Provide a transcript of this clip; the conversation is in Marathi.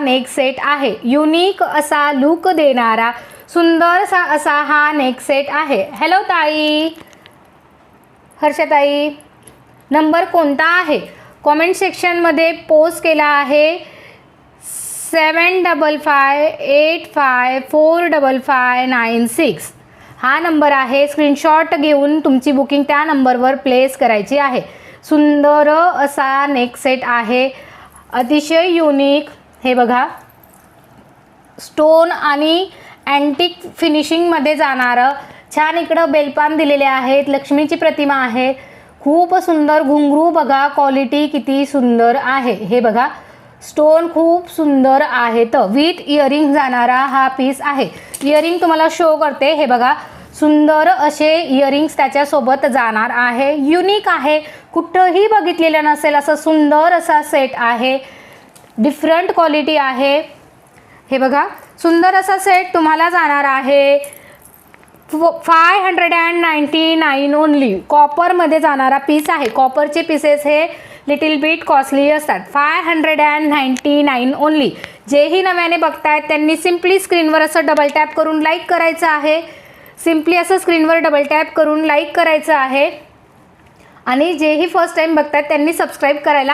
नेक सेट आहे. युनिक असा लुक देणारा सुंदरसा असा हा नेक सेट आहे. हॅलो ताई, हर्षताई, नंबर कोणता आहे कॉमेंट सेक्शनमध्ये पोस्ट केला आहे. 7558545596 हा नंबर आहे. स्क्रीनशॉट घेऊन तुमची बुकिंग त्या नंबरवर प्लेस करायची आहे. सुंदर असा नेक सेट आहे, अतिशय युनिक. हे बघा, स्टोन आणि अँटिक फिनिशिंगमध्ये जाणारं छान इकडं बेलपान दिलेले आहेत. लक्ष्मीची प्रतिमा आहे. खूप सुंदर घुंगरू बघा, क्वालिटी किती सुंदर आहे. हे बघा, स्टोन खूप सुंदर आहेत. विथ इयरिंग जाणारा हा पीस आहे. इयरिंग तुम्हाला शो करते. हे बघा, सुंदर असे इयरिंग्स त्याच्यासोबत जाणार आहे. युनिक आहे, कुठंही बघितलेलं नसेल असं सुंदर असा सेट आहे. डिफरंट क्वालिटी आहे. हे बघा, सुंदर असा सेट तुम्हाला जाणार आहे 599 ओनली. कॉपरमध्ये जाणारा पीस आहे. कॉपरचे पीसेस हे लिटिल बिट कॉस्टली असतात. 599 ओनली. जेही नव्याने बघतायत त्यांनी सिम्पली स्क्रीनवर असं डबल टॅप करून लाईक करायचं आहे. सिम्पली असं स्क्रीनवर डबल टॅप करून लाईक करायचं आहे. आणि जेही फर्स्ट टाइम बघतायत त्यांनी सबस्क्राईब करायला